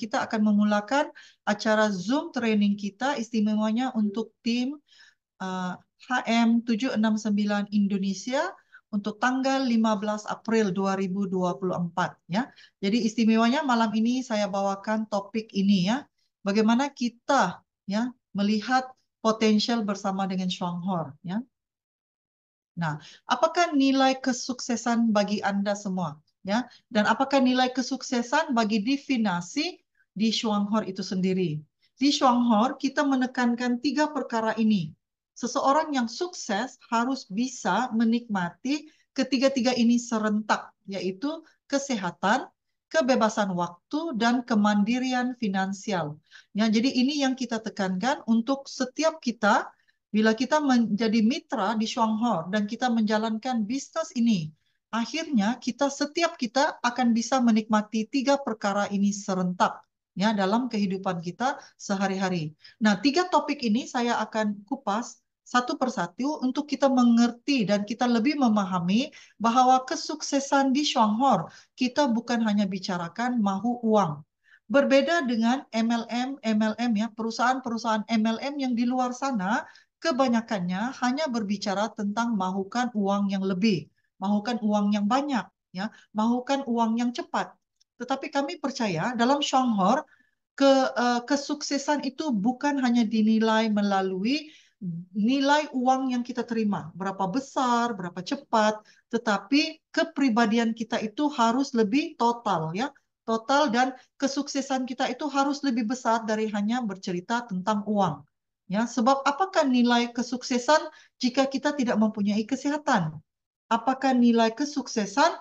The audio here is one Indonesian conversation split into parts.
kita akan memulakan acara Zoom training kita istimewanya untuk tim HM769 Indonesia untuk tanggal 15 April 2024 ya. Jadi istimewanya malam ini saya bawakan topik ini ya. Bagaimana kita ya melihat potensial bersama dengan Shuanghor ya. Nah, apakah nilai kesuksesan bagi Anda semua? Ya, dan apakah nilai kesuksesan bagi definisi di Shuanghor itu sendiri? Di Shuanghor, kita menekankan 3 perkara ini. Seseorang yang sukses harus bisa menikmati ketiga-tiga ini serentak, yaitu kesehatan, kebebasan waktu, dan kemandirian finansial. Ya, jadi ini yang kita tekankan untuk setiap kita. Bila kita menjadi mitra di Shuanghor dan kita menjalankan bisnis ini, akhirnya setiap kita akan bisa menikmati 3 perkara ini serentak ya dalam kehidupan kita sehari-hari. Nah, 3 topik ini saya akan kupas satu persatu untuk kita mengerti dan kita lebih memahami bahwa kesuksesan di Shuanghor kita bukan hanya bicarakan mahu uang. Berbeda dengan MLM ya, perusahaan-perusahaan MLM yang di luar sana kebanyakannya hanya berbicara tentang mahukan uang yang lebih, mahukan uang yang banyak, ya, mahukan uang yang cepat. Tetapi kami percaya dalam Shuanghor kesuksesan itu bukan hanya dinilai melalui nilai uang yang kita terima, berapa besar, berapa cepat, tetapi kepribadian kita itu harus lebih total, ya, total dan kesuksesan kita itu harus lebih besar dari hanya bercerita tentang uang. Ya, sebab apakah nilai kesuksesan jika kita tidak mempunyai kesehatan? Apakah nilai kesuksesan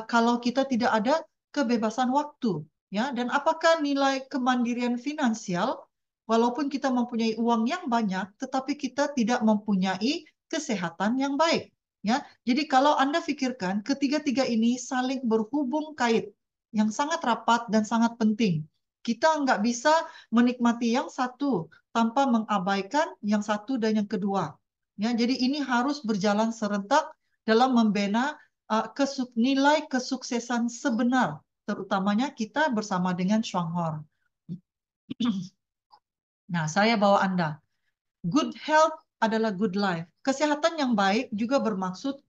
kalau kita tidak ada kebebasan waktu? Ya, dan apakah nilai kemandirian finansial walaupun kita mempunyai uang yang banyak, tetapi kita tidak mempunyai kesehatan yang baik? Ya, jadi kalau Anda pikirkan ketiga-tiga ini saling berhubung kait yang sangat rapat dan sangat penting. Kita nggak bisa menikmati yang satu tanpa mengabaikan yang satu dan yang kedua. Ya, jadi ini harus berjalan serentak dalam membina nilai kesuksesan sebenar, terutamanya kita bersama dengan Shuanghor. Nah, saya bawa Anda. Good health adalah good life. Kesehatan yang baik juga bermaksud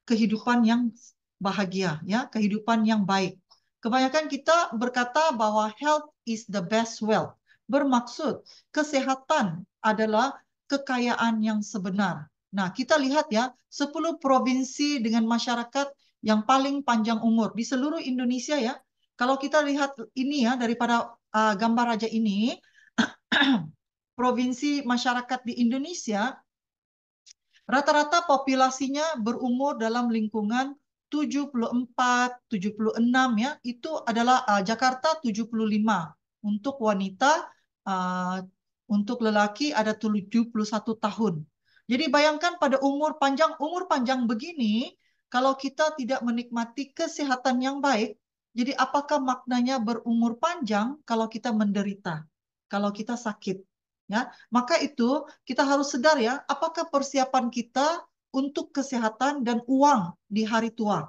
kehidupan yang bahagia, ya, kehidupan yang baik. Kebanyakan kita berkata bahwa health is the best wealth. Bermaksud kesehatan adalah kekayaan yang sebenar. Nah, kita lihat ya, 10 provinsi dengan masyarakat yang paling panjang umur di seluruh Indonesia ya. Kalau kita lihat ini ya daripada gambar raja ini, provinsi masyarakat di Indonesia rata-rata populasinya berumur dalam lingkungan 74, 76 ya. Itu adalah Jakarta 75. Untuk wanita, uh, untuk lelaki ada 71 tahun. Jadi bayangkan pada umur panjang begini, kalau kita tidak menikmati kesehatan yang baik, jadi apakah maknanya berumur panjang kalau kita menderita, kalau kita sakit? Ya, maka itu kita harus sedar ya, apakah persiapan kita untuk kesehatan dan uang di hari tua.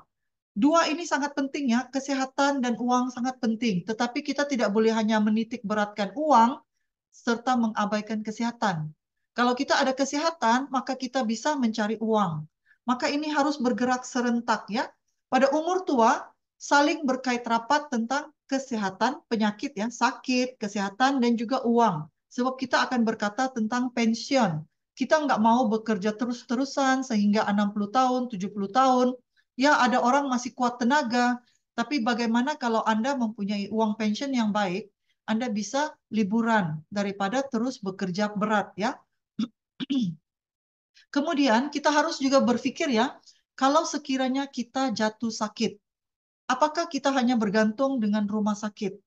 Dua ini sangat penting ya, kesehatan dan uang sangat penting. Tetapi kita tidak boleh hanya menitik beratkan uang serta mengabaikan kesehatan. Kalau kita ada kesehatan, maka kita bisa mencari uang. Maka ini harus bergerak serentak ya. Pada umur tua, saling berkait rapat tentang kesehatan, penyakit ya, sakit, kesehatan, dan juga uang. Sebab kita akan berkata tentang pensiun. Kita nggak mau bekerja terus-terusan sehingga 60 tahun, 70 tahun. Ya, ada orang masih kuat tenaga. Tapi bagaimana kalau Anda mempunyai uang pensiun yang baik, Anda bisa liburan daripada terus bekerja berat ya. Kemudian kita harus juga berpikir ya, kalau sekiranya kita jatuh sakit, apakah kita hanya bergantung dengan rumah sakit?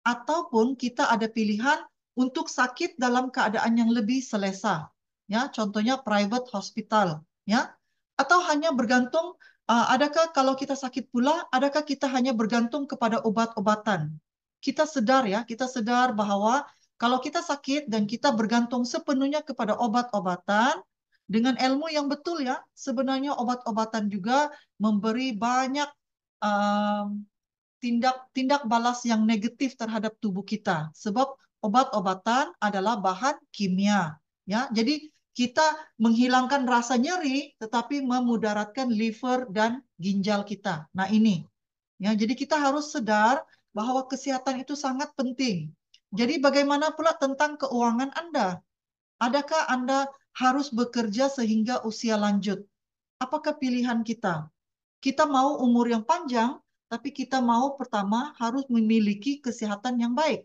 Ataupun kita ada pilihan untuk sakit dalam keadaan yang lebih selesa. Ya, contohnya private hospital, ya. Atau hanya bergantung adakah kalau kita sakit pula, adakah kita hanya bergantung kepada obat-obatan? Kita sedar ya, kita sedar bahwa kalau kita sakit dan kita bergantung sepenuhnya kepada obat-obatan, dengan ilmu yang betul ya, sebenarnya obat-obatan juga memberi banyak tindak balas yang negatif terhadap tubuh kita. Sebab obat-obatan adalah bahan kimia, ya. Jadi kita menghilangkan rasa nyeri, tetapi memudaratkan liver dan ginjal kita. Nah ini, ya. Jadi kita harus sadar bahwa kesehatan itu sangat penting. Jadi bagaimana pula tentang keuangan Anda? Adakah Anda harus bekerja sehingga usia lanjut? Apakah pilihan kita? Kita mau umur yang panjang, tapi kita mau pertama harus memiliki kesehatan yang baik.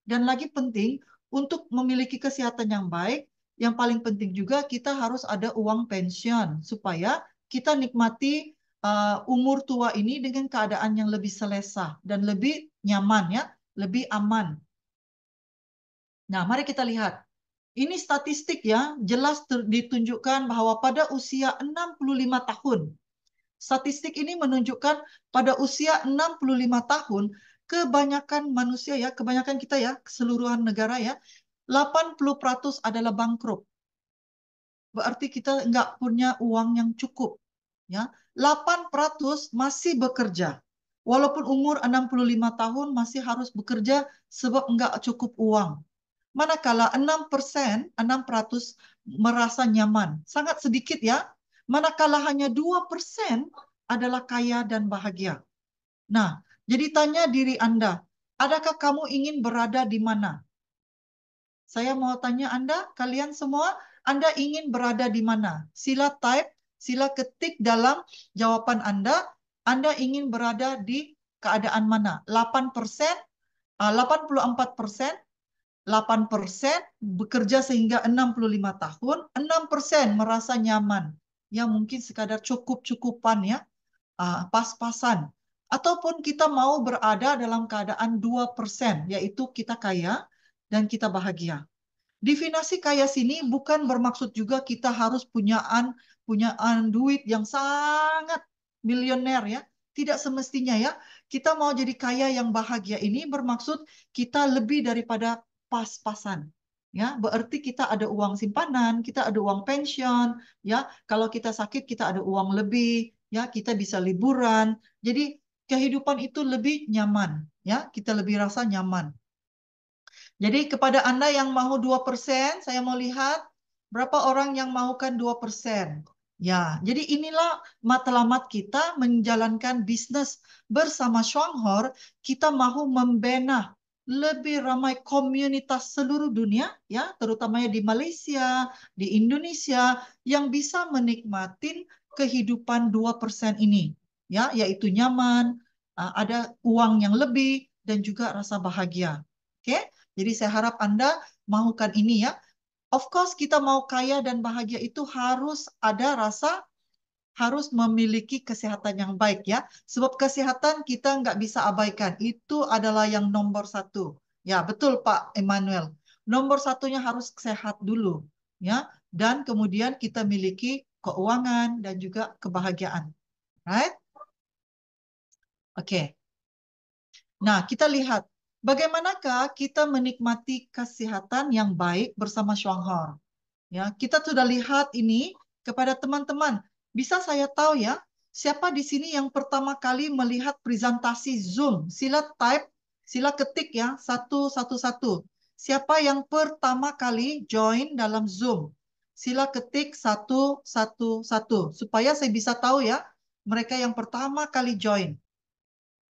Dan lagi penting, untuk memiliki kesehatan yang baik, yang paling penting juga kita harus ada uang pensiun supaya kita nikmati umur tua ini dengan keadaan yang lebih selesa dan lebih nyaman, ya, lebih aman. Nah, mari kita lihat. Ini statistik, ya, jelas ditunjukkan bahwa pada usia 65 tahun, statistik ini menunjukkan pada usia 65 tahun, kebanyakan manusia, ya, kebanyakan kita, ya, keseluruhan negara, ya, 80% adalah bangkrut. Berarti kita nggak punya uang yang cukup, ya. 8% masih bekerja. Walaupun umur 65 tahun masih harus bekerja sebab nggak cukup uang. Manakala 6% merasa nyaman. Sangat sedikit, ya. Manakala hanya 2% adalah kaya dan bahagia. Nah, jadi tanya diri Anda, adakah kamu ingin berada di mana? Saya mau tanya Anda, kalian semua, Anda ingin berada di mana? Sila type, sila ketik dalam jawaban Anda ingin berada di keadaan mana? 8%, 84%, 8% bekerja sehingga 65 tahun, 6% merasa nyaman. Ya mungkin sekadar cukup-cukupan, ya, pas-pasan. Ataupun kita mau berada dalam keadaan 2%, yaitu kita kaya dan kita bahagia. Definisi kaya sini bukan bermaksud juga kita harus punyaan duit yang sangat milioner, ya. Tidak semestinya, ya. Kita mau jadi kaya yang bahagia ini bermaksud kita lebih daripada pas-pasan. Ya, berarti kita ada uang simpanan, kita ada uang pensiun, ya. Kalau kita sakit kita ada uang lebih, ya, kita bisa liburan. Jadi kehidupan itu lebih nyaman, ya. Kita lebih rasa nyaman. Jadi kepada Anda yang mau 2%, saya mau lihat berapa orang yang maukan 2%. Ya, jadi inilah matlamat kita menjalankan bisnis bersama Shuanghor. Kita mau membina lebih ramai komunitas seluruh dunia, ya, terutamanya di Malaysia, di Indonesia, yang bisa menikmati kehidupan 2% ini, ya, yaitu nyaman, ada uang yang lebih, dan juga rasa bahagia. Oke? Jadi saya harap Anda mahukan ini, ya. Of course kita mau kaya dan bahagia itu harus ada rasa, harus memiliki kesehatan yang baik, ya. Sebab kesehatan kita nggak bisa abaikan. Itu adalah yang nomor satu. Ya, betul Pak Emmanuel. Nomor satunya harus sehat dulu, ya. Dan kemudian kita miliki keuangan dan juga kebahagiaan. Right? Oke. Nah, kita lihat bagaimanakah kita menikmati kesehatan yang baik bersama Shuanghor. Ya, kita sudah lihat ini kepada teman-teman. Bisa saya tahu, ya, siapa di sini yang pertama kali melihat presentasi Zoom? Sila type, sila ketik, ya, 111. Siapa yang pertama kali join dalam Zoom? Sila ketik 111 supaya saya bisa tahu, ya, mereka yang pertama kali join.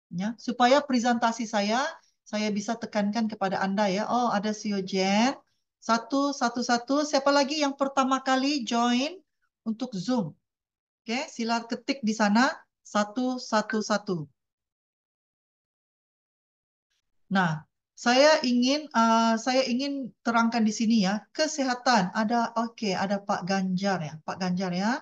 Ya, supaya presentasi saya bisa tekankan kepada Anda, ya. Oh, ada Sio Jen. 111. Siapa lagi yang pertama kali join untuk Zoom? Oke, sila ketik di sana 111. Nah, saya ingin terangkan di sini, ya, kesehatan. Ada Pak Ganjar, ya. Pak Ganjar, ya.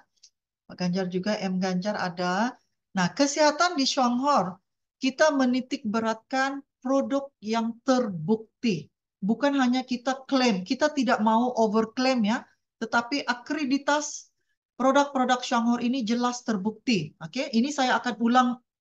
Pak Ganjar juga, M Ganjar ada. Nah, kesehatan di Shuanghor, kita menitik beratkan produk yang terbukti. Bukan hanya kita klaim, kita tidak mau overklaim, ya, tetapi akreditas produk-produk Shuanghor ini jelas terbukti. Oke, ini saya akan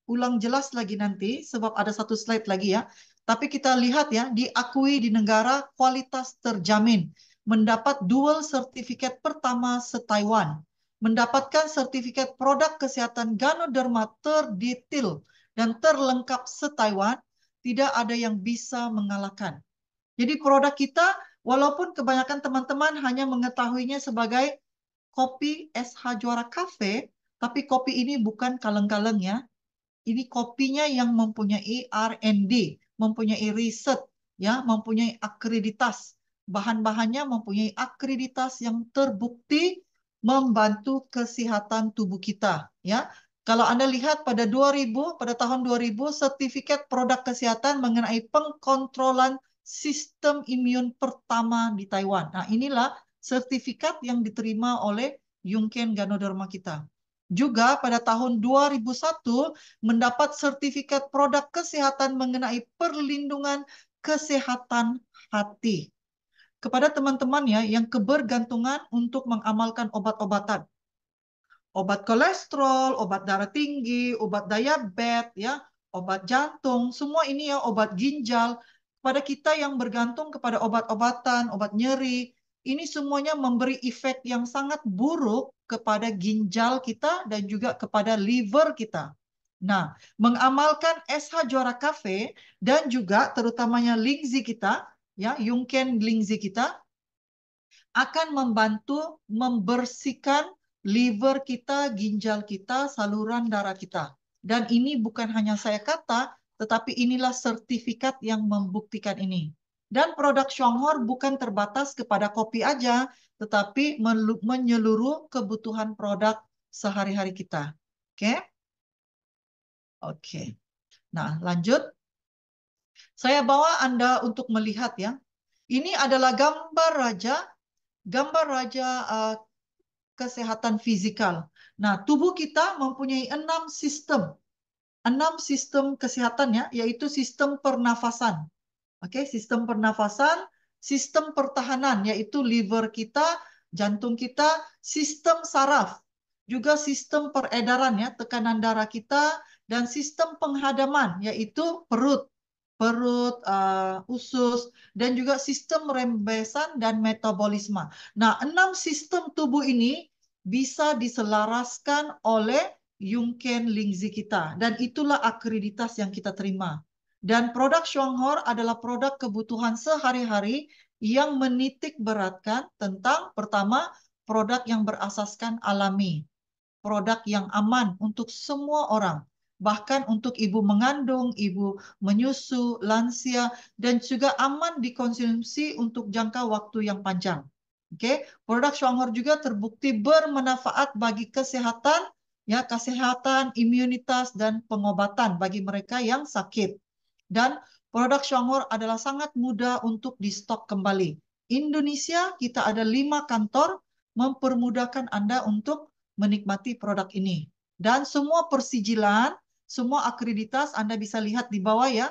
ulang jelas lagi nanti sebab ada satu slide lagi, ya. Tapi kita lihat, ya, diakui di negara kualitas terjamin, mendapat dual sertifikat pertama se-Taiwan, mendapatkan sertifikat produk kesehatan Ganoderma terdetail dan terlengkap se-Taiwan, tidak ada yang bisa mengalahkan. Jadi produk kita, walaupun kebanyakan teman-teman hanya mengetahuinya sebagai kopi SH Juara Cafe, tapi kopi ini bukan kaleng-kaleng ya. Ini kopinya yang mempunyai R&D, mempunyai riset, ya, mempunyai akreditas. Bahan-bahannya mempunyai akreditas yang terbukti membantu kesehatan tubuh kita, ya. Kalau Anda lihat pada tahun 2000, sertifikat produk kesehatan mengenai pengkontrolan sistem imun pertama di Taiwan. Nah, inilah sertifikat yang diterima oleh Yunken Ganoderma kita. Juga pada tahun 2001 mendapat sertifikat produk kesehatan mengenai perlindungan kesehatan hati. Kepada teman-teman ya yang kebergantungan untuk mengamalkan obat-obatan. Obat kolesterol, obat darah tinggi, obat diabetes, ya, obat jantung, semua ini ya, obat ginjal. Pada kita yang bergantung kepada obat-obatan, obat nyeri, ini semuanya memberi efek yang sangat buruk kepada ginjal kita dan juga kepada liver kita. Nah, mengamalkan SH Juara Cafe dan juga terutamanya Lingzi kita, ya, Yunken Lingzi kita, akan membantu membersihkan liver kita, ginjal kita, saluran darah kita. Dan ini bukan hanya saya kata, tetapi inilah sertifikat yang membuktikan ini. Dan produk Shuanghor bukan terbatas kepada kopi aja, tetapi menyeluruh kebutuhan produk sehari-hari kita. Oke? Oke. Nah, lanjut. Saya bawa Anda untuk melihat ya. Ini adalah gambar raja kesehatan fisikal. Nah, tubuh kita mempunyai 6 sistem kesehatan ya, yaitu sistem pernafasan. Oke, sistem pernafasan, sistem pertahanan yaitu liver kita, jantung kita, sistem saraf, juga sistem peredaran ya, tekanan darah kita, dan sistem penghadaman yaitu perut, usus, dan juga sistem rembesan dan metabolisme. Nah, 6 sistem tubuh ini bisa diselaraskan oleh Yunken Lingzi kita, dan itulah akreditas yang kita terima. Dan produk Shuanghor adalah produk kebutuhan sehari-hari yang menitik beratkan tentang pertama, produk yang berasaskan alami, produk yang aman untuk semua orang, bahkan untuk ibu mengandung, ibu menyusu, lansia, dan juga aman dikonsumsi untuk jangka waktu yang panjang. Oke, produk Shuanghor juga terbukti bermanfaat bagi kesehatan, ya, kesehatan, imunitas, dan pengobatan bagi mereka yang sakit. Dan produk Shuanghor adalah sangat mudah untuk di stok kembali. Indonesia kita ada 5 kantor mempermudahkan Anda untuk menikmati produk ini. Dan semua persijilan, semua akreditas Anda bisa lihat di bawah ya.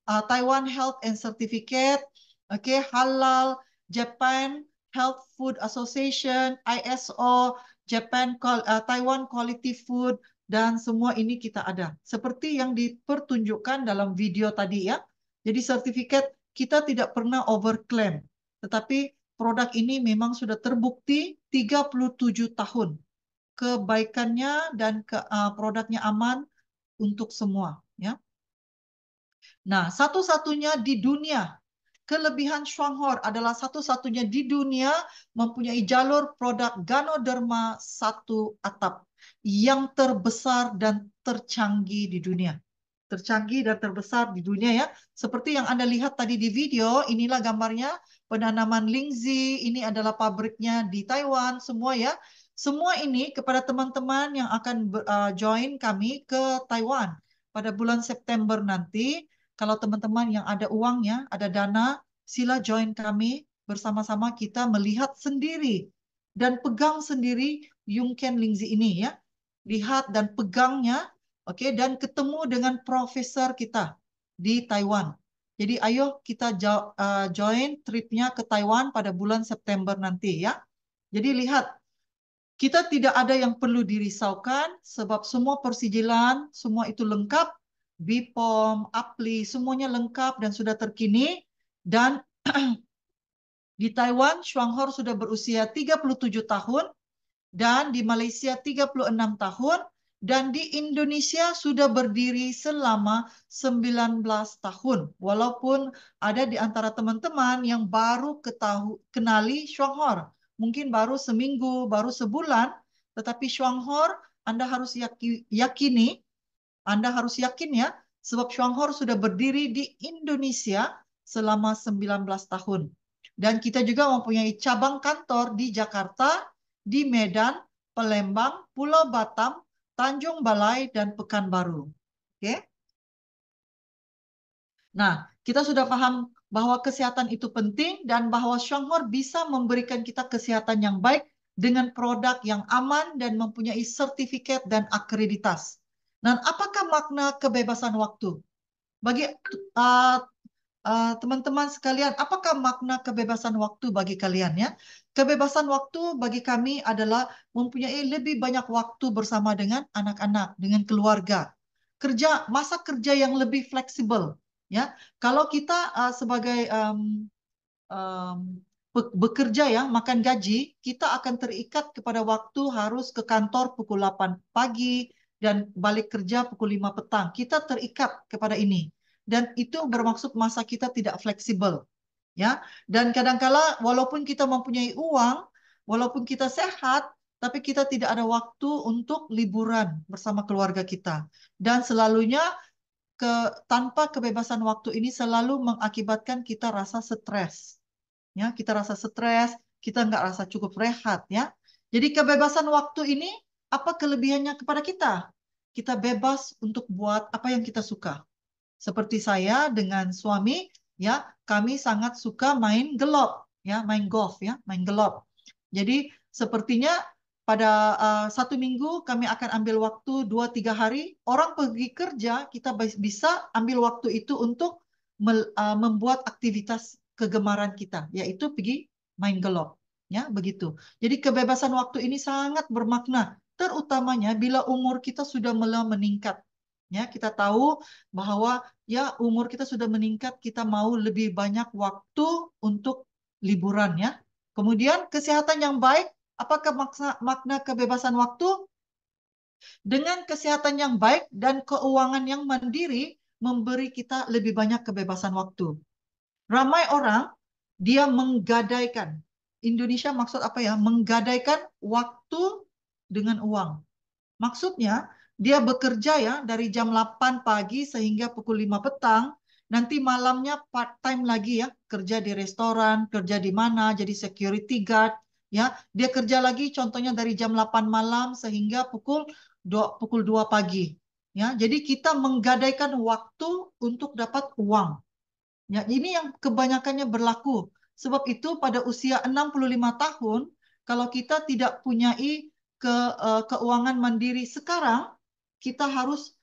Taiwan Health and Certificate, okay, Halal, Japan Health Food Association, ISO, Taiwan Quality Food, dan semua ini kita ada. Seperti yang dipertunjukkan dalam video tadi ya. Jadi sertifikat kita tidak pernah overclaim. Tetapi produk ini memang sudah terbukti 37 tahun. Kebaikannya dan produknya aman untuk semua. Ya. Nah, satu-satunya di dunia. Kelebihan Shuanghor adalah satu-satunya di dunia mempunyai jalur produk Ganoderma 1 atap yang terbesar dan tercanggih di dunia. Tercanggih dan terbesar di dunia ya. Seperti yang Anda lihat tadi di video, inilah gambarnya penanaman Lingzi, ini adalah pabriknya di Taiwan, semua ya. Semua ini kepada teman-teman yang akan join kami ke Taiwan pada bulan September nanti. Kalau teman-teman yang ada uangnya, ada dana, sila join kami bersama-sama kita melihat sendiri dan pegang sendiri Yunken Lingzi ini ya. Lihat dan pegangnya, oke, dan ketemu dengan profesor kita di Taiwan. Jadi ayo kita join tripnya ke Taiwan pada bulan September nanti ya. Jadi lihat, kita tidak ada yang perlu dirisaukan sebab semua persijilan, semua itu lengkap. BPOM, APLI, semuanya lengkap dan sudah terkini. Dan di Taiwan, Shuanghor sudah berusia 37 tahun. Dan di Malaysia 36 tahun. dan di Indonesia sudah berdiri selama 19 tahun. Walaupun ada di antara teman-teman yang baru kenali Shuanghor. Mungkin baru seminggu, baru sebulan, tetapi Shuanghor Anda harus yakini, Anda harus yakin ya, sebab Shuanghor sudah berdiri di Indonesia selama 19 tahun. Dan kita juga mempunyai cabang kantor di Jakarta, di Medan, Palembang, Pulau Batam, Tanjung Balai, dan Pekanbaru. Oke? Nah, kita sudah paham bahwa kesehatan itu penting dan bahwa Shuanghor bisa memberikan kita kesehatan yang baik dengan produk yang aman dan mempunyai sertifikat dan akreditas. Dan apakah makna kebebasan waktu? Bagi teman-teman sekalian, apakah makna kebebasan waktu bagi kalian ya? Kebebasan waktu bagi kami adalah mempunyai lebih banyak waktu bersama dengan anak-anak, dengan keluarga. Masa kerja yang lebih fleksibel ya. Kalau kita sebagai um, bekerja ya, makan gaji, kita akan terikat kepada waktu harus ke kantor pukul 8 pagi dan balik kerja pukul 5 petang. Kita terikat kepada ini. Dan itu bermaksud masa kita tidak fleksibel. Ya, dan kadangkala walaupun kita mempunyai uang, walaupun kita sehat, tapi kita tidak ada waktu untuk liburan bersama keluarga kita. Dan selalunya tanpa kebebasan waktu ini selalu mengakibatkan kita rasa stres. Ya, kita rasa stres, kita nggak rasa cukup rehat ya. Jadi kebebasan waktu ini apa kelebihannya kepada kita? Kita bebas untuk buat apa yang kita suka. Seperti saya dengan suami, ya, kami sangat suka main gelop, ya, main golf, ya, main gelop. Jadi sepertinya pada 1 minggu kami akan ambil waktu 2-3 hari. Orang pergi kerja, kita bisa ambil waktu itu untuk membuat aktivitas kegemaran kita, yaitu pergi main gelop, ya, begitu. Jadi kebebasan waktu ini sangat bermakna, terutamanya bila umur kita sudah mulai meningkat. Ya, kita tahu bahwa ya umur kita sudah meningkat, kita mau lebih banyak waktu untuk liburan ya. Kemudian kesehatan yang baik, apakah makna kebebasan waktu? Dengan kesehatan yang baik dan keuangan yang mandiri memberi kita lebih banyak kebebasan waktu. Ramai orang dia menggadaikan. Indonesia maksud apa ya? Menggadaikan waktu dengan uang. Maksudnya, dia bekerja ya dari jam 8 pagi sehingga pukul 5 petang, nanti malamnya part time lagi ya, kerja di restoran, kerja di mana, jadi security guard, ya. Dia kerja lagi contohnya dari jam 8 malam sehingga pukul 2 pagi. Ya, jadi kita menggadaikan waktu untuk dapat uang. Ya, ini yang kebanyakannya berlaku. Sebab itu pada usia 65 tahun, kalau kita tidak punyai keuangan mandiri sekarang, kita harus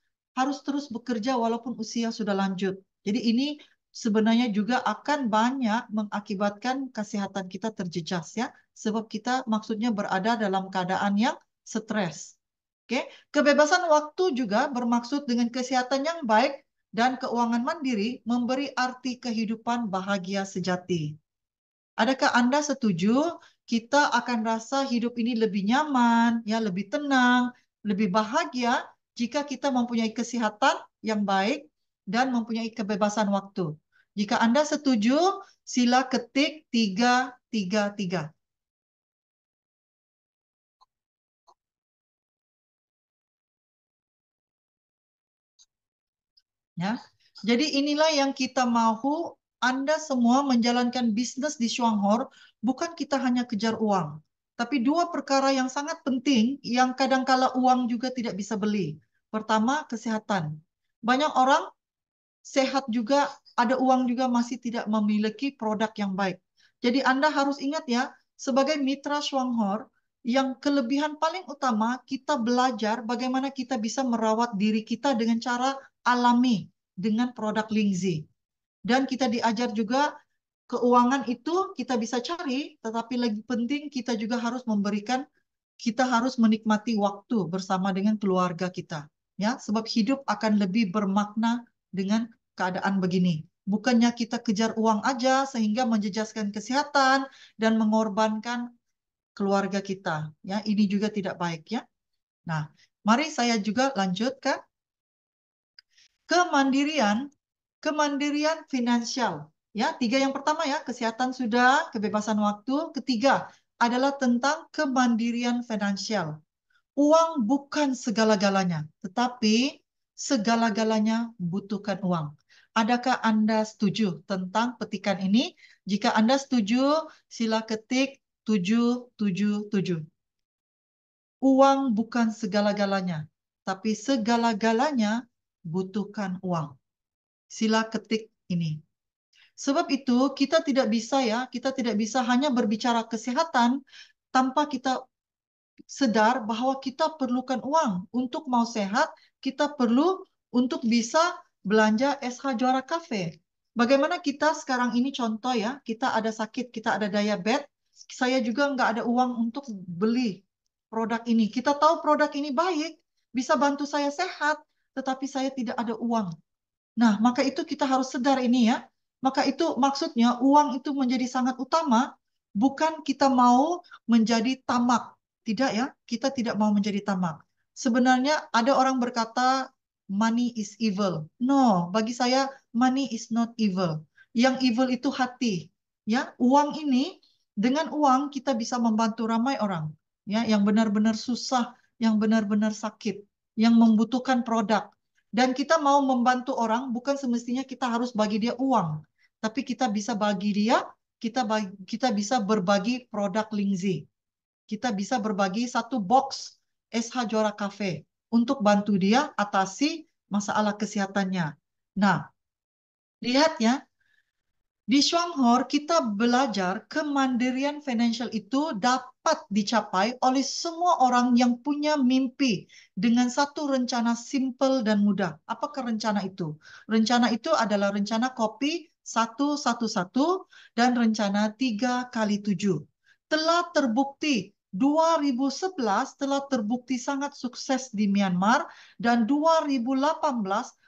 terus bekerja walaupun usia sudah lanjut. Jadi ini sebenarnya juga akan banyak mengakibatkan kesehatan kita terjejas ya, sebab kita maksudnya berada dalam keadaan yang stres. Oke, kebebasan waktu juga bermaksud dengan kesehatan yang baik dan keuangan mandiri memberi arti kehidupan bahagia sejati. Adakah Anda setuju kita akan rasa hidup ini lebih nyaman, ya, lebih tenang, lebih bahagia jika kita mempunyai kesehatan yang baik dan mempunyai kebebasan waktu? Jika Anda setuju, sila ketik 333. Ya. Jadi inilah yang kita mau Anda semua menjalankan bisnis di Shuanghor, bukan kita hanya kejar uang. Tapi dua perkara yang sangat penting yang kadangkala uang juga tidak bisa beli. Pertama, kesehatan. Banyak orang sehat juga, ada uang juga masih tidak memiliki produk yang baik. Jadi Anda harus ingat ya, sebagai mitra Shuanghor, yang kelebihan paling utama kita belajar bagaimana kita bisa merawat diri kita dengan cara alami dengan produk Lingzi. Dan kita diajar juga keuangan itu kita bisa cari, tetapi lebih penting kita juga harus kita harus menikmati waktu bersama dengan keluarga kita. Ya, sebab hidup akan lebih bermakna dengan keadaan begini. Bukannya kita kejar uang aja sehingga menjejaskan kesehatan dan mengorbankan keluarga kita. Ya, ini juga tidak baik ya. Nah, Mari saya juga lanjutkan. Kemandirian, kemandirian finansial. Ya, tiga yang pertama ya, kesehatan sudah, kebebasan waktu. Ketiga adalah tentang kemandirian finansial. Uang bukan segala-galanya, tetapi segala-galanya butuhkan uang. Adakah Anda setuju tentang petikan ini? Jika Anda setuju, sila ketik 777. Uang bukan segala-galanya, tapi segala-galanya butuhkan uang. Sila ketik ini. Sebab itu kita tidak bisa ya, kita tidak bisa hanya berbicara kesehatan tanpa kita sedar bahwa kita perlukan uang. Untuk mau sehat, kita perlu untuk bisa belanja SH Juara Cafe. Bagaimana kita sekarang ini contoh ya, kita ada sakit, kita ada diabetes, saya juga nggak ada uang untuk beli produk ini. Kita tahu produk ini baik, bisa bantu saya sehat, tetapi saya tidak ada uang. Nah, maka itu kita harus sedar ini ya. Maka itu maksudnya uang itu menjadi sangat utama, bukan kita mau menjadi tamak. Tidak ya, kita tidak mau menjadi tamak. Sebenarnya ada orang berkata money is evil. No, bagi saya money is not evil. Yang evil itu hati. Ya, uang ini dengan uang kita bisa membantu ramai orang. Ya, yang benar-benar susah, yang benar-benar sakit, yang membutuhkan produk. Dan kita mau membantu orang, bukan semestinya kita harus bagi dia uang. Tapi kita bisa bagi dia, kita bisa berbagi produk Lingzi. Kita bisa berbagi satu box SH Juara Cafe untuk bantu dia atasi masalah kesehatannya. Nah, lihat ya, di Shanghai kita belajar kemandirian financial itu dapat dicapai oleh semua orang yang punya mimpi dengan satu rencana simple dan mudah. Apakah rencana itu? Rencana itu adalah rencana kopi 111 dan rencana 3x7. Telah terbukti 2011 telah terbukti sangat sukses di Myanmar dan 2018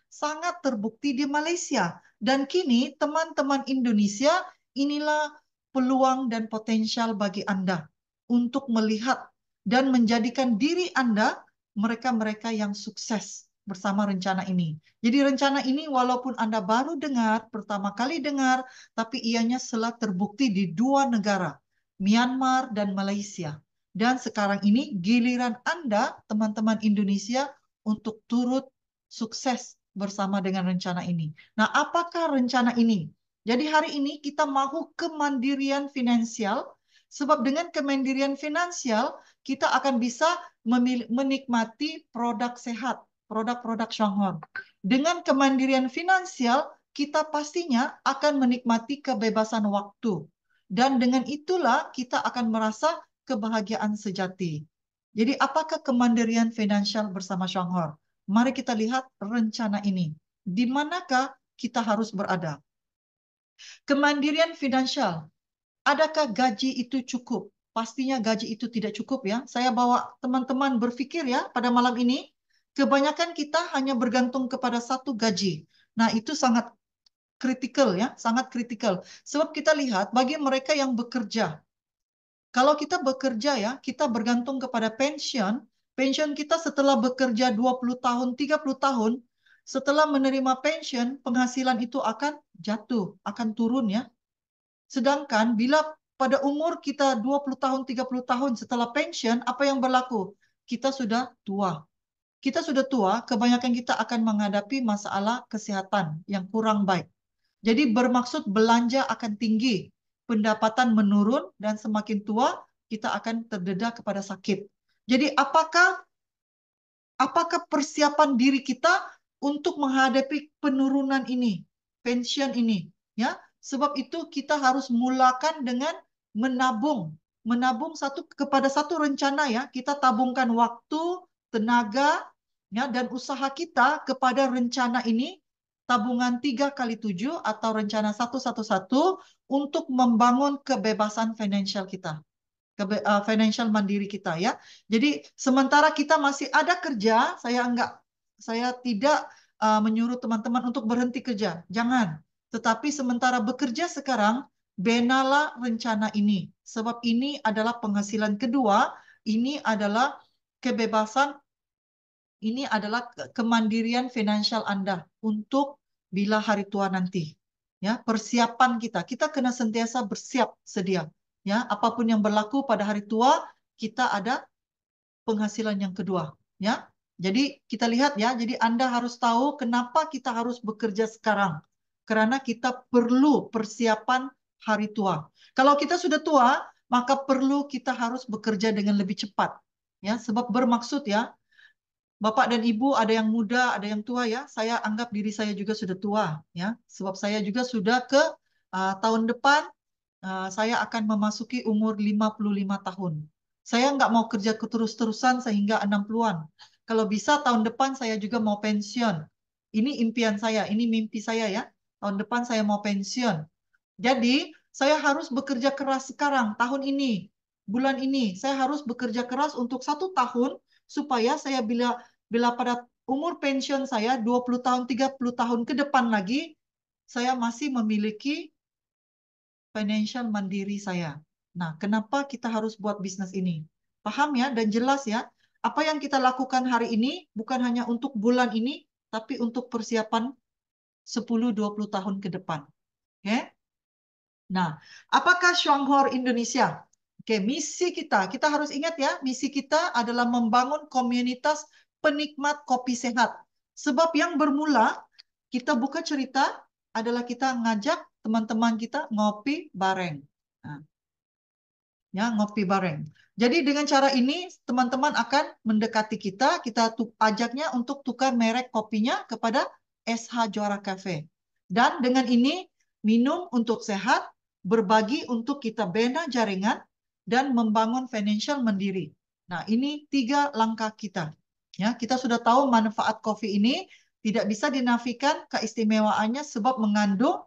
sangat terbukti di Malaysia. Dan kini teman-teman Indonesia, inilah peluang dan potensial bagi Anda untuk melihat dan menjadikan diri Anda mereka-mereka yang sukses bersama rencana ini. Jadi rencana ini walaupun Anda baru dengar, pertama kali dengar, tapi ianya telah terbukti di dua negara, Myanmar dan Malaysia. Dan sekarang ini giliran Anda, teman-teman Indonesia, untuk turut sukses bersama dengan rencana ini. Nah, apakah rencana ini? Jadi hari ini kita mau kemandirian finansial, sebab dengan kemandirian finansial kita akan bisa menikmati produk sehat, produk-produk Shanghai. Dengan kemandirian finansial, kita pastinya akan menikmati kebebasan waktu. Dan dengan itulah kita akan merasa kebahagiaan sejati. Jadi apakah kemandirian finansial bersama Shanghai? Mari kita lihat rencana ini. Di manakah kita harus berada? Kemandirian finansial. Adakah gaji itu cukup? Pastinya gaji itu tidak cukup ya. Saya bawa teman-teman berpikir ya pada malam ini. Kebanyakan kita hanya bergantung kepada satu gaji. Nah, itu sangat kritikal ya, sangat kritikal. Sebab kita lihat bagi mereka yang bekerja. Kalau kita bekerja ya, kita bergantung kepada pensiun. Pensiun kita setelah bekerja 20 tahun, 30 tahun, setelah menerima pensiun, penghasilan itu akan jatuh, akan turun ya. Sedangkan bila pada umur kita 20 tahun, 30 tahun setelah pensiun, apa yang berlaku? Kita sudah tua. Kita sudah tua, kebanyakan kita akan menghadapi masalah kesehatan yang kurang baik. Jadi bermaksud belanja akan tinggi, pendapatan menurun, dan semakin tua kita akan terdedah kepada sakit. Jadi apakah persiapan diri kita untuk menghadapi penurunan ini, pensiun ini, ya? Sebab itu kita harus mulakan dengan menabung, menabung kepada satu rencana ya. Kita tabungkan waktu, tenaga, ya, dan usaha kita kepada rencana ini, tabungan 3x7 atau rencana 111 untuk membangun kebebasan finansial kita, financial mandiri kita ya. Jadi sementara kita masih ada kerja, saya tidak menyuruh teman-teman untuk berhenti kerja, jangan. Tetapi sementara bekerja sekarang, benalah rencana ini, sebab ini adalah penghasilan kedua, ini adalah kebebasan ini adalah kemandirian finansial Anda untuk bila hari tua nanti. Ya, persiapan kita. Kita kena sentiasa bersiap sedia. Ya, apapun yang berlaku pada hari tua, kita ada penghasilan yang kedua. Ya, jadi kita lihat ya. Jadi Anda harus tahu kenapa kita harus bekerja sekarang. Karena kita perlu persiapan hari tua. Kalau kita sudah tua, maka perlu kita harus bekerja dengan lebih cepat. Ya, sebab bermaksud ya, Bapak dan Ibu ada yang muda, ada yang tua ya. Saya anggap diri saya juga sudah tua ya. Sebab saya juga sudah ke tahun depan saya akan memasuki umur 55 tahun. Saya nggak mau kerja terus-terusan sehingga 60-an. Kalau bisa tahun depan saya juga mau pensiun. Ini impian saya, ini mimpi saya ya. Tahun depan saya mau pensiun. Jadi, saya harus bekerja keras sekarang, tahun ini, bulan ini. Saya harus bekerja keras untuk 1 tahun, supaya saya bila pada umur pensiun saya, 20 tahun, 30 tahun ke depan lagi, saya masih memiliki financial mandiri saya. Nah, kenapa kita harus buat bisnis ini? Paham ya dan jelas ya, apa yang kita lakukan hari ini bukan hanya untuk bulan ini, tapi untuk persiapan 10-20 tahun ke depan. Oke? Nah, apakah Shuanghor Indonesia? Oke, misi kita harus ingat ya, misi kita adalah membangun komunitas penikmat kopi sehat. Sebab yang bermula, kita buka cerita adalah kita ngajak teman-teman kita ngopi bareng. Nah, ya, ngopi bareng. Jadi dengan cara ini, teman-teman akan mendekati kita ajaknya untuk tukar merek kopinya kepada SH Juara Cafe. Dan dengan ini, minum untuk sehat, berbagi untuk kita bina jaringan, dan membangun financial mandiri. Nah, ini 3 langkah kita. Ya, kita sudah tahu manfaat kopi ini tidak bisa dinafikan keistimewaannya sebab mengandung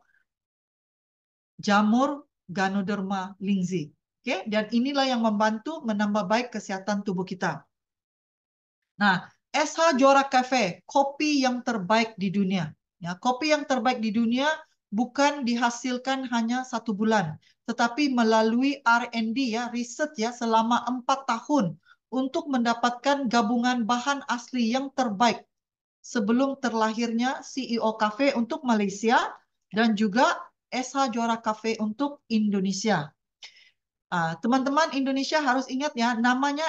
jamur Ganoderma lingzi. Oke, dan inilah yang membantu menambah baik kesehatan tubuh kita. Nah, SH Juara Cafe, kopi yang terbaik di dunia. Ya, kopi yang terbaik di dunia bukan dihasilkan hanya 1 bulan, tetapi melalui R&D ya, riset ya selama 4 tahun untuk mendapatkan gabungan bahan asli yang terbaik sebelum terlahirnya CEO Cafe untuk Malaysia dan juga SH Juara Cafe untuk Indonesia. Teman-teman Indonesia harus ingat ya, namanya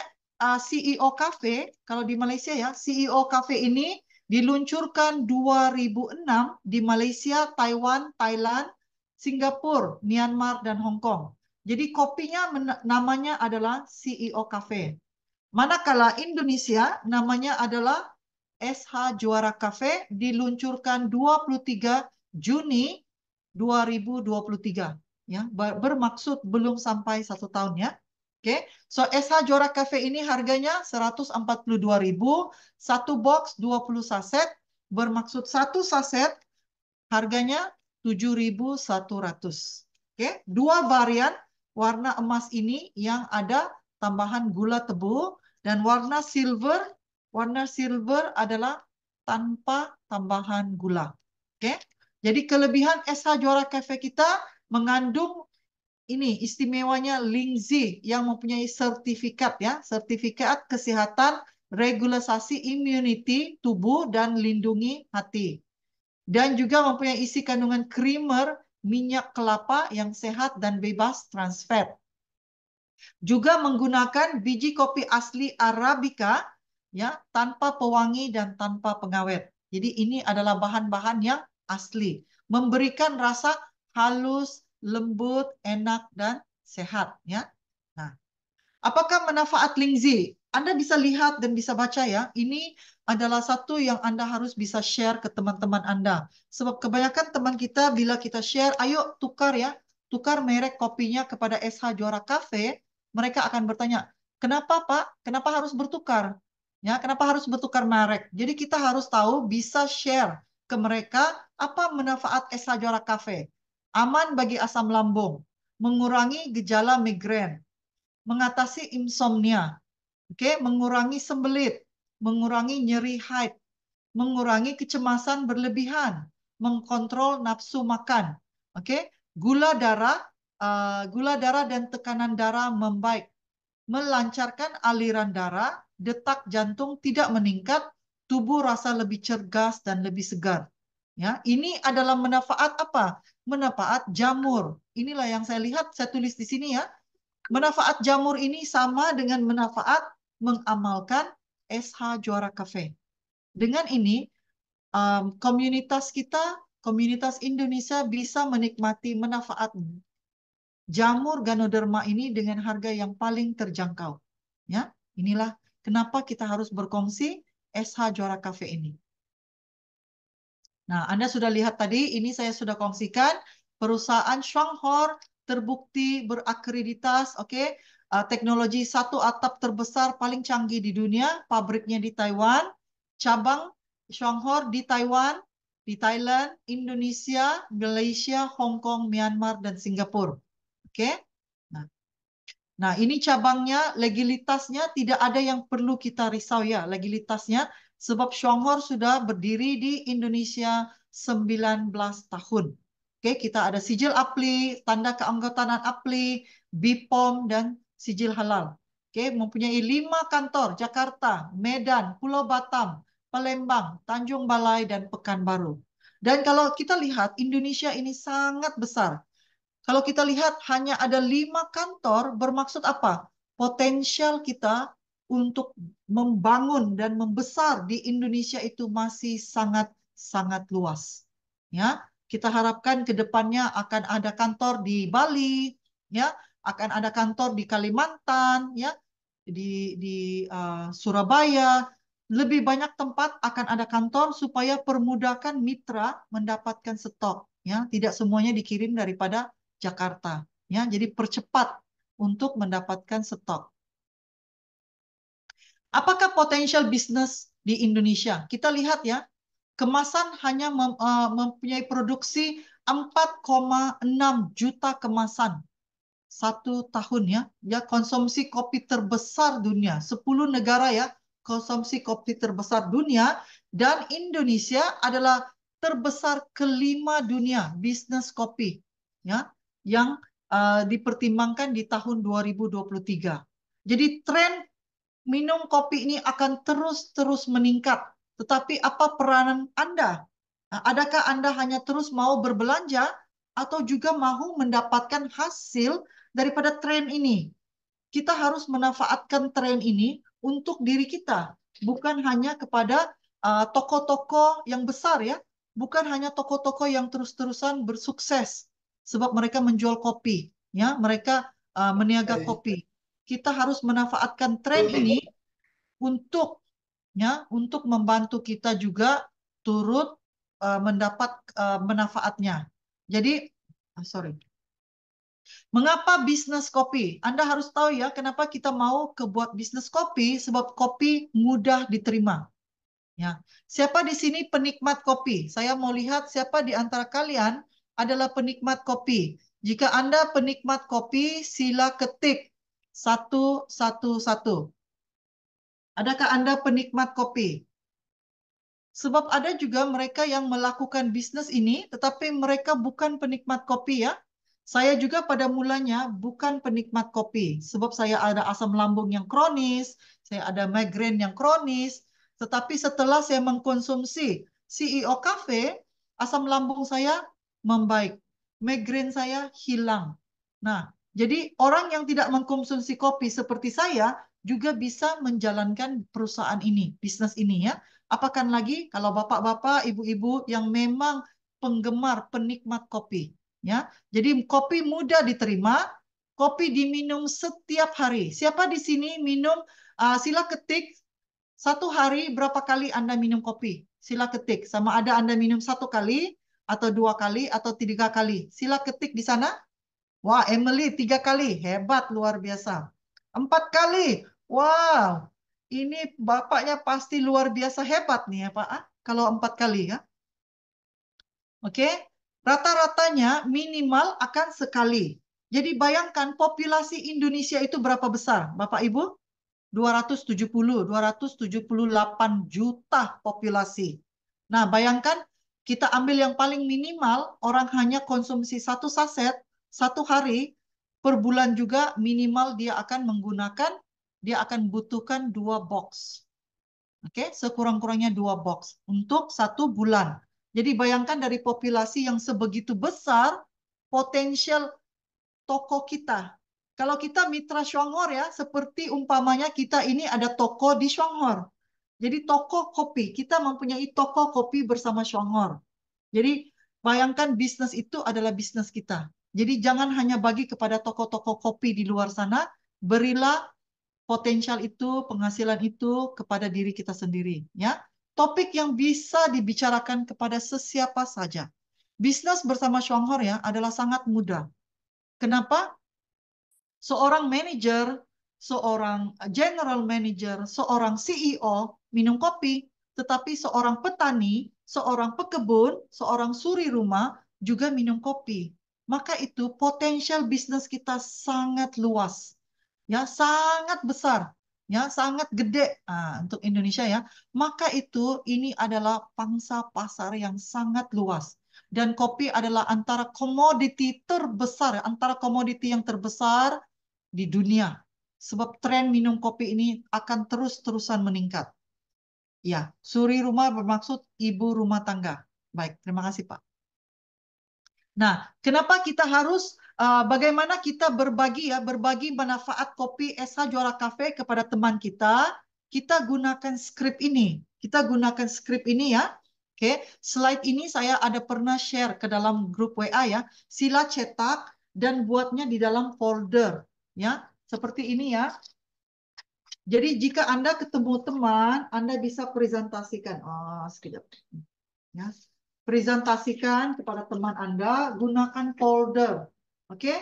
CEO Cafe, kalau di Malaysia ya, CEO Cafe ini diluncurkan 2006 di Malaysia, Taiwan, Thailand, Singapura, Myanmar, dan Hong Kong. Jadi kopinya namanya adalah CEO Cafe. Manakala Indonesia namanya adalah SH Juara Cafe diluncurkan 23 Juni 2023 ya, bermaksud belum sampai 1 tahun ya. Oke, so SH Juara Cafe ini harganya 142.000, 1 box 20 saset, bermaksud 1 saset harganya 7.100. Oke, 2 varian warna emas ini yang ada tambahan gula tebu dan warna silver. Warna silver adalah tanpa tambahan gula. Oke, jadi kelebihan SH Juara Cafe kita mengandung ini istimewanya lingzi yang mempunyai sertifikat ya, sertifikat kesehatan, regulasi immunity tubuh dan lindungi hati. Dan juga mempunyai isi kandungan creamer minyak kelapa yang sehat dan bebas trans fat. Juga menggunakan biji kopi asli Arabica ya, tanpa pewangi dan tanpa pengawet. Jadi ini adalah bahan-bahan yang asli, memberikan rasa halus, lembut, enak dan sehat ya. Nah, apakah manfaat lingzi? Anda bisa lihat dan bisa baca ya. Ini adalah satu yang Anda harus bisa share ke teman-teman Anda. Sebab kebanyakan teman kita bila kita share, ayo tukar ya. Tukar merek kopinya kepada SH Juara Cafe. Mereka akan bertanya, kenapa Pak? Kenapa harus bertukar? Ya, kenapa harus bertukar merek? Jadi kita harus tahu bisa share ke mereka apa manfaat SH Juara Cafe. Aman bagi asam lambung, mengurangi gejala migrain, mengatasi insomnia, mengurangi sembelit, mengurangi nyeri haid, mengurangi kecemasan berlebihan, mengkontrol nafsu makan, gula darah dan tekanan darah membaik, melancarkan aliran darah, detak jantung tidak meningkat, tubuh rasa lebih cergas dan lebih segar. Ya, ini adalah manfaat apa? Manfaat jamur. Inilah yang saya lihat, saya tulis di sini ya. Manfaat jamur ini sama dengan manfaat mengamalkan SH Juara Cafe. Dengan ini, komunitas kita, komunitas Indonesia bisa menikmati manfaat jamur Ganoderma ini dengan harga yang paling terjangkau. Ya, inilah kenapa kita harus berkongsi SH Juara Cafe ini. Nah, Anda sudah lihat tadi, ini saya sudah kongsikan perusahaan Shuanghor terbukti berakreditas, oke, teknologi satu atap terbesar paling canggih di dunia, pabriknya di Taiwan, cabang Shuanghor di Taiwan, di Thailand, Indonesia, Malaysia, Hong Kong, Myanmar, dan Singapura. Oke. Nah, nah, ini cabangnya, legalitasnya tidak ada yang perlu kita risau ya, legalitasnya, sebab Shuanghor sudah berdiri di Indonesia 19 tahun. Oke, kita ada sijil APLI, tanda keanggotaan APLI, BPOM, dan sijil halal. Oke, mempunyai 5 kantor, Jakarta, Medan, Pulau Batam, Palembang, Tanjung Balai, dan Pekanbaru. Dan kalau kita lihat, Indonesia ini sangat besar. Kalau kita lihat hanya ada 5 kantor, bermaksud apa? Potensial kita untuk membangun dan membesar di Indonesia itu masih sangat-sangat luas. Ya, kita harapkan ke depannya akan ada kantor di Bali, ya, akan ada kantor di Kalimantan, ya, di Surabaya. Lebih banyak tempat akan ada kantor supaya permudahkan mitra mendapatkan stok. Ya, tidak semuanya dikirim daripada Jakarta. Ya, jadi percepat untuk mendapatkan stok. Apakah potensial bisnis di Indonesia? Kita lihat ya, kemasan hanya mempunyai produksi 4,6 juta kemasan satu tahun ya. Ya, konsumsi kopi terbesar dunia, 10 negara ya, konsumsi kopi terbesar dunia, dan Indonesia adalah terbesar kelima dunia bisnis kopi ya, yang dipertimbangkan di tahun 2023. Jadi tren minum kopi ini akan terus-terus meningkat. Tetapi apa peranan Anda? Nah, adakah Anda hanya terus mau berbelanja atau juga mau mendapatkan hasil daripada tren ini? Kita harus memanfaatkan tren ini untuk diri kita, bukan hanya kepada toko-toko yang besar ya, bukan hanya toko-toko yang terus-terusan bersukses sebab mereka menjual kopi, ya, mereka meniaga kopi. Kita harus memanfaatkan tren ini untuk untuk membantu kita juga turut mendapat manfaatnya. Jadi, sorry. Mengapa bisnis kopi? Anda harus tahu ya, kenapa kita mau ke buat bisnis kopi, sebab kopi mudah diterima. Ya. Siapa di sini penikmat kopi? Saya mau lihat siapa di antara kalian adalah penikmat kopi. Jika Anda penikmat kopi, sila ketik 111. Adakah Anda penikmat kopi? Sebab ada juga mereka yang melakukan bisnis ini, tetapi mereka bukan penikmat kopi ya. Saya juga pada mulanya bukan penikmat kopi, sebab saya ada asam lambung yang kronis, saya ada migrain yang kronis, tetapi setelah saya mengkonsumsi CEO Cafe, asam lambung saya membaik, migrain saya hilang. Nah, jadi orang yang tidak mengkonsumsi kopi seperti saya juga bisa menjalankan perusahaan ini, bisnis ini ya. Apakan lagi kalau bapak-bapak, ibu-ibu yang memang penggemar, penikmat kopi. Ya, jadi kopi mudah diterima, kopi diminum setiap hari. Siapa di sini minum? Sila ketik satu hari berapa kali Anda minum kopi? Sila ketik. Sama ada Anda minum satu kali, atau dua kali, atau tiga kali. Sila ketik di sana. Wah, Emily 3 kali. Hebat, luar biasa. 4 kali. Wow, ini bapaknya pasti luar biasa hebat nih ya Pak. Kalau 4 kali ya. Oke, rata-ratanya minimal akan sekali. Jadi bayangkan populasi Indonesia itu berapa besar, Bapak Ibu? 278 juta populasi. Nah, bayangkan kita ambil yang paling minimal, orang hanya konsumsi satu saset, satu hari, per bulan juga minimal dia akan butuhkan 2 box. Oke, sekurang-kurangnya 2 box untuk 1 bulan. Jadi bayangkan dari populasi yang sebegitu besar, potensial toko kita. Kalau kita mitra Shuanghor ya, seperti umpamanya kita ini ada toko di Shuanghor. Jadi toko kopi, kita mempunyai toko kopi bersama Shuanghor. Jadi bayangkan bisnis itu adalah bisnis kita. Jadi jangan hanya bagi kepada toko-toko kopi di luar sana, berilah potensial itu, penghasilan itu kepada diri kita sendiri, ya. Topik yang bisa dibicarakan kepada sesiapa saja. Bisnis bersama Shuanghor ya adalah sangat mudah. Kenapa? Seorang manajer, seorang general manager, seorang CEO minum kopi, tetapi seorang petani, seorang pekebun, seorang suri rumah juga minum kopi. Maka itu potensial bisnis kita sangat luas, ya sangat besar, ya sangat gede untuk Indonesia ya. Maka itu ini adalah pangsa pasar yang sangat luas. Dan kopi adalah antara komoditi terbesar, antara komoditi yang terbesar di dunia. Sebab tren minum kopi ini akan terus-terusan meningkat. Ya, suri rumah bermaksud ibu rumah tangga. Baik, terima kasih Pak. Nah, kenapa kita harus, bagaimana kita berbagi ya, berbagi manfaat kopi SH Juara Cafe kepada teman kita. Kita gunakan skrip ini. Kita gunakan skrip ini ya. Oke, slide ini saya ada pernah share ke dalam grup WA ya. Sila cetak dan buatnya di dalam folder ya. Seperti ini ya. Jadi jika Anda ketemu teman, Anda bisa presentasikan. Oh, sekejap. Ya. Presentasikan kepada teman Anda, gunakan folder. Oke?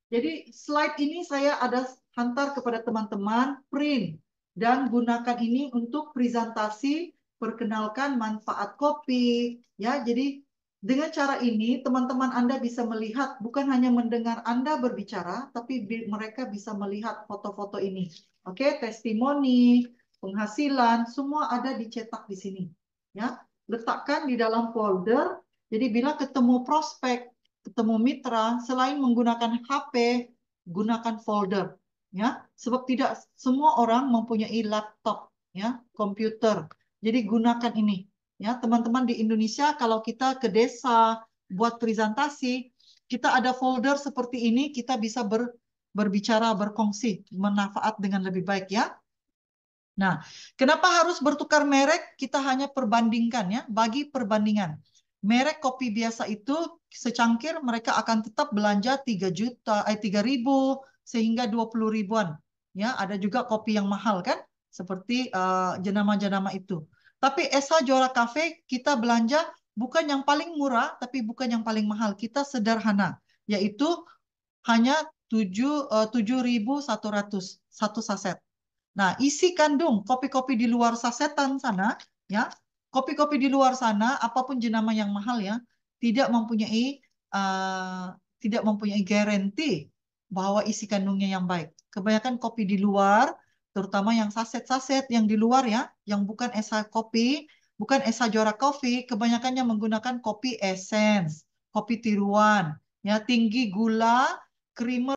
Jadi slide ini saya ada hantar kepada teman-teman, print. Dan gunakan ini untuk presentasi, perkenalkan manfaat kopi. Ya, jadi dengan cara ini teman-teman Anda bisa melihat, bukan hanya mendengar Anda berbicara, tapi mereka bisa melihat foto-foto ini. Oke, testimoni, penghasilan, semua ada dicetak di sini. Ya, letakkan di dalam folder. Jadi bila ketemu prospek, ketemu mitra, selain menggunakan HP, gunakan folder. Ya, sebab tidak semua orang mempunyai laptop, ya, komputer. Jadi gunakan ini. Ya, teman-teman di Indonesia, kalau kita ke desa buat presentasi, kita ada folder seperti ini, kita bisa berbicara, berkongsi, manfaat dengan lebih baik ya. Nah, kenapa harus bertukar merek? Kita hanya perbandingkan ya, bagi perbandingan. Merek kopi biasa itu secangkir mereka akan tetap belanja 3.000 sehingga 20 ribuan. Ya, ada juga kopi yang mahal kan, seperti jenama-jenama itu. Tapi SH Juara Cafe kita belanja bukan yang paling murah, tapi bukan yang paling mahal. Kita sederhana, yaitu hanya 7.100 satu saset. Nah, isi kandung kopi-kopi di luar sasetan sana, ya, kopi-kopi di luar sana, apapun jenama yang mahal ya, tidak mempunyai tidak mempunyai garansi bahwa isi kandungnya yang baik. Kebanyakan kopi di luar, terutama yang saset-saset yang di luar ya, yang bukan SH kopi, bukan SH Juara Coffee, kebanyakannya menggunakan kopi essence, kopi tiruan, ya tinggi gula, creamer